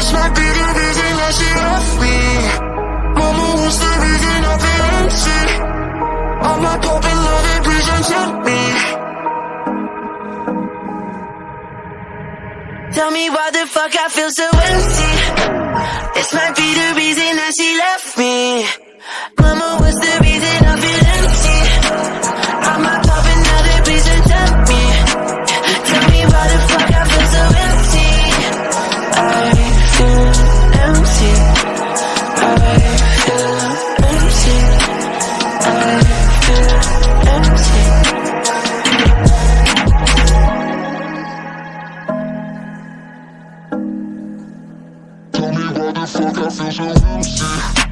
This might be the reason that she left me. Mama, what's the reason I feel empty? I'm not popping love and please don't tell me. Tell me why the fuck I feel so empty. This might be the reason that she left me. Mama, what's the reason I feel empty? I'm not popping now, then please don't tell me. Tell me why the fuck I feel so empty. I feel empty. I feel empty. I feel empty. Tell me why the fuck I feel so empty.